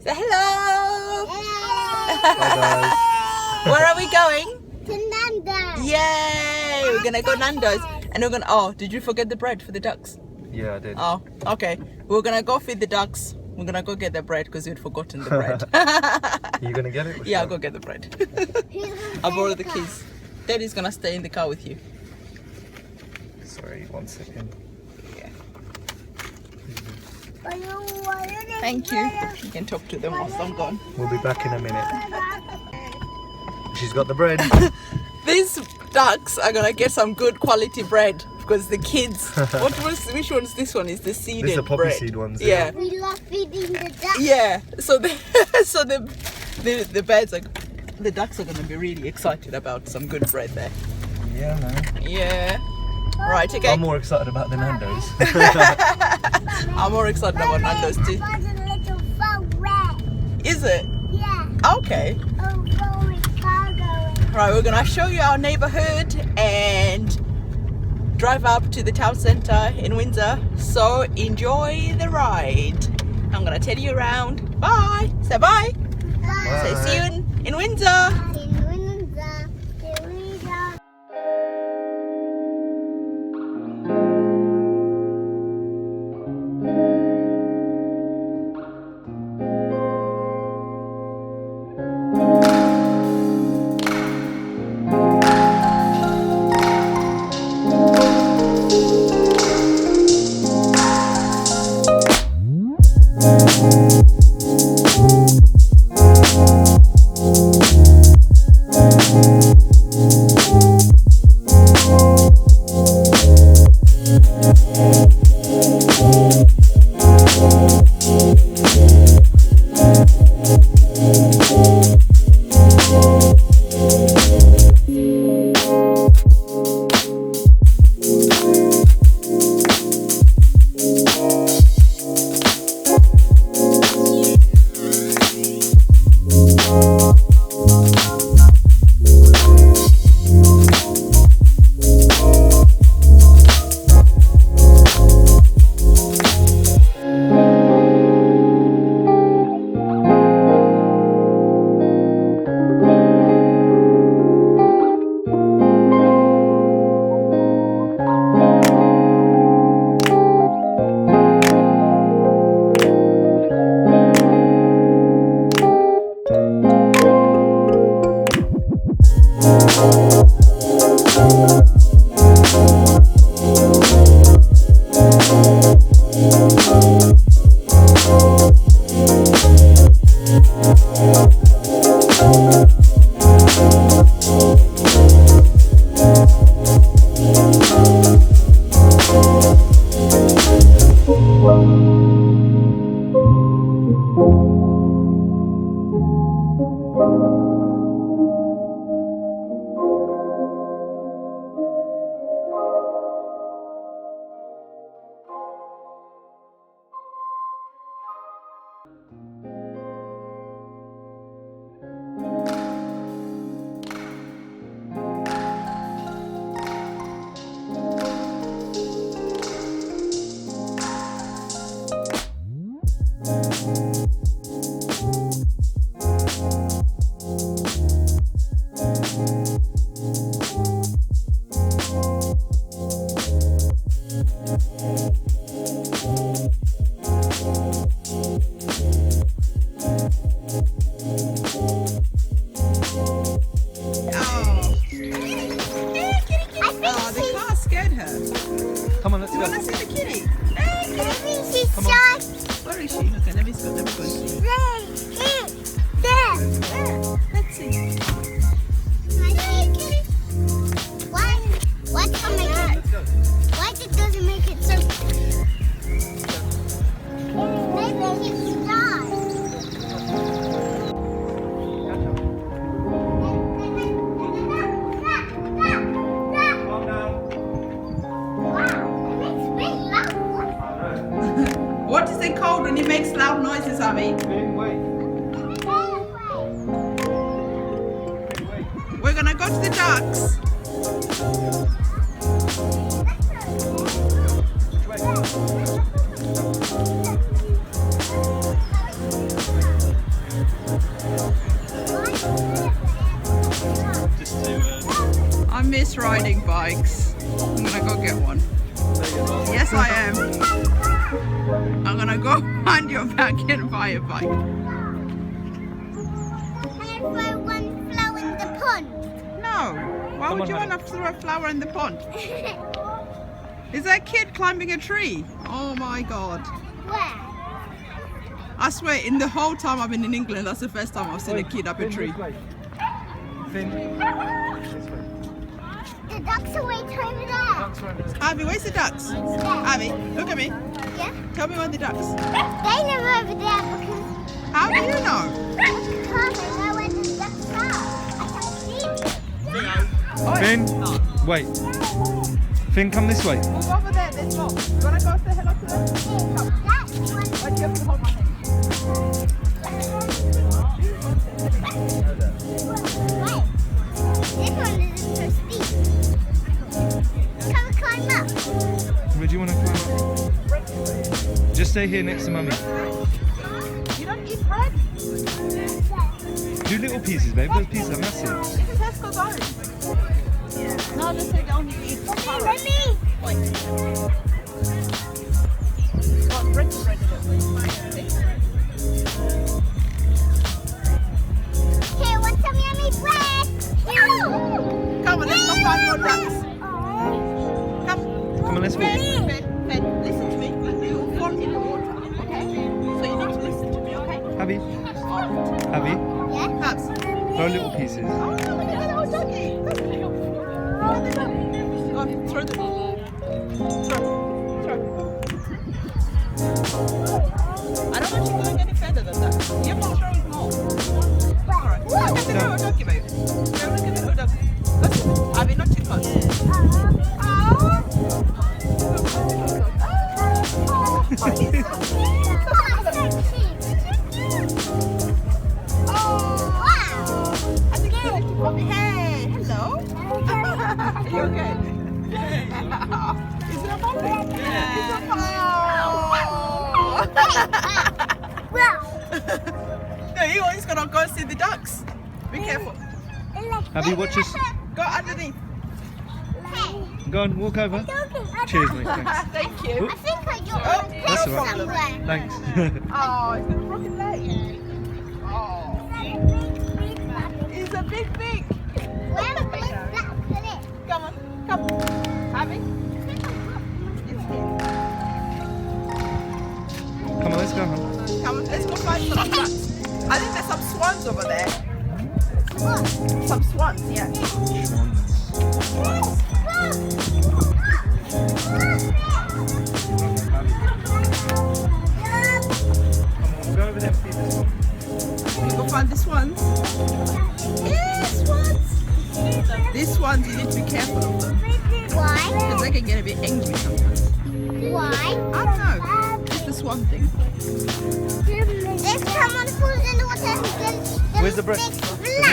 Say hello. Hi Where are we going? To Nando's. Yay! We're gonna go Nando's, and we're gonna. Oh, did you forget the bread for the ducks? guys. Yeah, I did. Oh, okay. We're gonna go feed the ducks. We're gonna go get the bread because we'd forgotten the bread. You gonna get it? Yeah, I'll go get the bread. Who's gonna I'll stay borrow in the car? keys. Daddy's gonna stay in the car with you. Sorry, 1 second. Yeah. Thank Thank you. You can talk to them whilst I'm gone. We'll be back in a minute. She's got the bread. These ducks are gonna get some good quality bread because the kids. Which one's this one? Is the seeded These are poppy bread? seed ones. Yeah. We love feeding the ducks. Yeah. So the birds are, the ducks are gonna be really excited about some good bread there. Yeah, man. Yeah. Right. Okay. I'm more excited about the Nando's. I'm more excited about Nando's too. I found a little phone red. Is it? Yeah. Okay. Oh, going cargo. Right. We're gonna show you our neighborhood and drive up to the town center in Windsor. So enjoy the ride. I'm gonna tell you around. Bye. Say bye. Say see you in Windsor. In Windsor, here we go. Oh, the car scared her. Come on, let's You go. wanna see the kitty? I think she's Come on. shy. Where is she? Okay, let me go and see. There. Let's see. Why can't make it? Let's go. Why it doesn't make it so? Maybe it's shy. Calm down. Wow, it makes really loud. What is it called when it makes loud noises, Abby? Big wait. We're gonna go to the ducks. Which way? miss riding bikes. I'm gonna go get one. Yes, I am. I'm gonna go behind your back and buy a bike. Can I throw one flower in the pond? No. Why Come would on, you honey. want to throw a flower in the pond? Is that kid climbing a tree? Oh my god. Where? I swear, in the whole time I've been in England, that's the first time I've seen a kid up a Finn, tree. this way. Finn. This way. The ducks are waiting over there. Ducks right there. Abby, where's the ducks? Yeah. Abby, look at me. Yeah? Tell me where the ducks. They live over there because How do you know? I know where the ducks are. I can see them. Finn, wait. Finn, come this way. Move over there, there's more. You wanna go say hello to them? That's one. Wait, you have to hold my hand. Wait. This one isn't so steep. Can we climb up? Where do you want to climb up? Just stay here next to Mummy. You don't eat bread? Do little pieces, babe. Those pieces are massive. This is Tesco's own. No, they say they only eat carrots. Wait. Got bread in it. Here, want some yummy bread? Come on, let's go find more ducks. Come. Come on, let's walk. Ben, listen to me. You fall in the water, okay? So you need to listen to me, okay? Abby, Abby, Yeah? Perhaps. throw little pieces. Oh, no, look at that little doggy. Look at the doggy. Go, throw the ball. Throw. I don't want you going any further than that. You have to throw it more. Alright. Look at the little doggy, babe. Go look at the little doggy. Look. I mean, not too close. I think you need to come. Hey, hello. Are you okay? Is it a puppy? Yeah. No, he's gonna go see the ducks. Be careful. Abby, watch us. Go underneath. Go on, walk over. Cheers, mate. Thanks. Thank you. I think I got Oh, one That's leg all right. somewhere. Thanks. Oh, he's got a broken leg. Oh, he's a big pig. Where was that clip? Come on, come. Abby, it's here. Come on, let's go home. Come on, let's go find some ducks. I think there's some swans over there. What? Some swans, yeah. Go over there and feed this one. You go find the swans. Yes, swans. These swans, you need to be careful of them Why? because they can get a bit angry sometimes. Why? I don't know. It's the swan thing. If someone falls in the water, then Where's the bread? Black.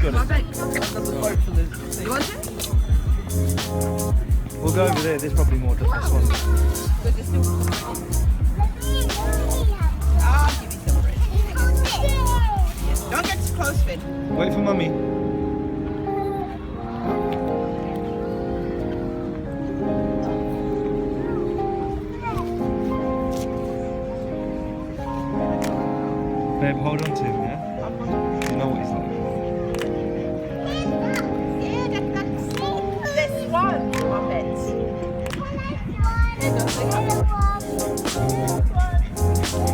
You got it. You want it? We'll go over there. There's probably more different swans. But there's still some bread. I'll give you some bread. Don't get too close, Finn. Wait for Mummy. Babe, hold on to him, yeah? You know what he's like. Yeah, that's this one, puppets. Here, don't say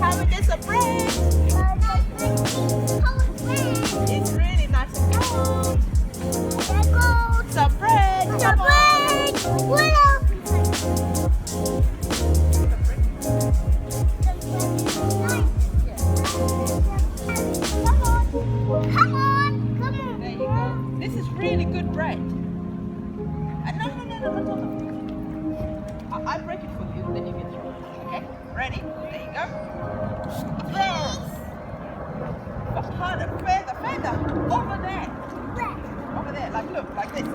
have a piece of bread. It's really nice and cold. Some bread. Come on. There you go. This is really good bread. No. I'll break it for you, then you can throw it. Okay? Ready? There you go. Harder, further. Over there. Over there. Like, look, like this. Oh.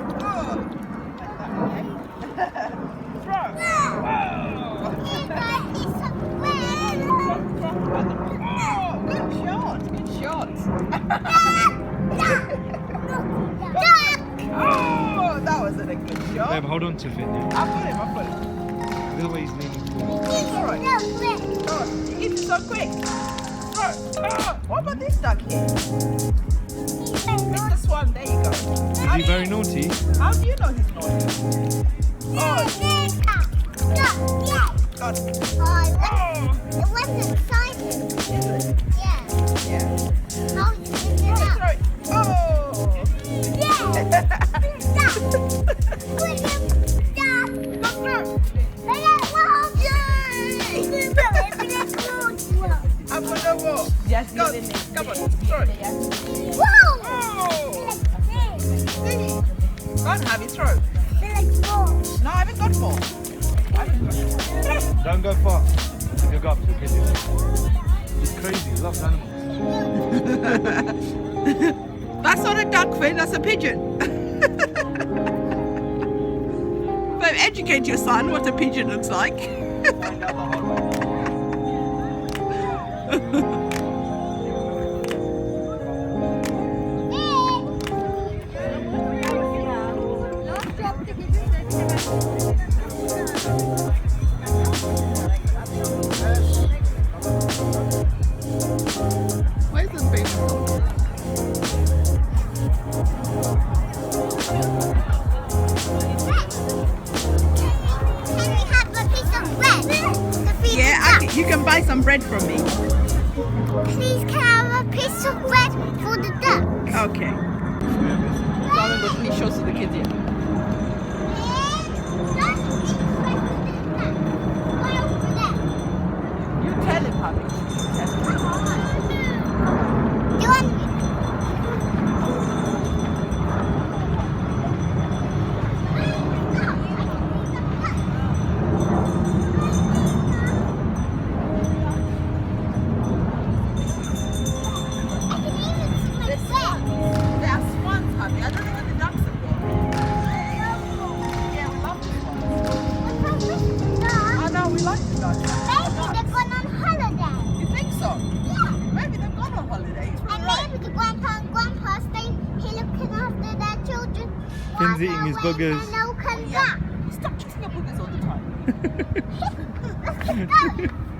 Like that, okay? Throw. Wow. Oh, good shot. Oh, that wasn't a good sure? Babe, hold on to Finn, yeah? I've got him. Look at the way he's leaning forward. It's alright. Oh, you eat it so quick. Right. What about this duck here? Mr. Swan, there you go. Is he very naughty? How do you know he's naughty? Oh, God. It wasn't exciting. Yeah. Yeah. How did you do that? Oh. Yeah. Stop. William, stop. Go through. I'm gonna go. Just go. Come on. Throw it. Whoa! Oh. See? Go on, have it throw. No, I haven't got more. Don't go far. You'll go up to the pigeon. He's crazy, he loves animals. That's not a duck, Finn, that's a pigeon. But educate your son what a pigeon looks like. Where's the baby? Can we have a piece of bread? Yeah, you can buy some bread from me. Please, can I have a piece of bread for the duck? Okay. Darling, but please show to the kids here. You tell him, honey. Tell him. You want They are swans, honey. I don't know where the ducks have gone. Yeah, we love the swans. I know, we like the ducks. Maybe they're going on holiday. You think so? Yeah. Maybe they've gone on holiday. It's And really right. maybe the grandpa and grandpa stay here looking after their children. Finn's eating his boogers. No, come Yeah. Stop eating your boogers all the time. back. Let's go.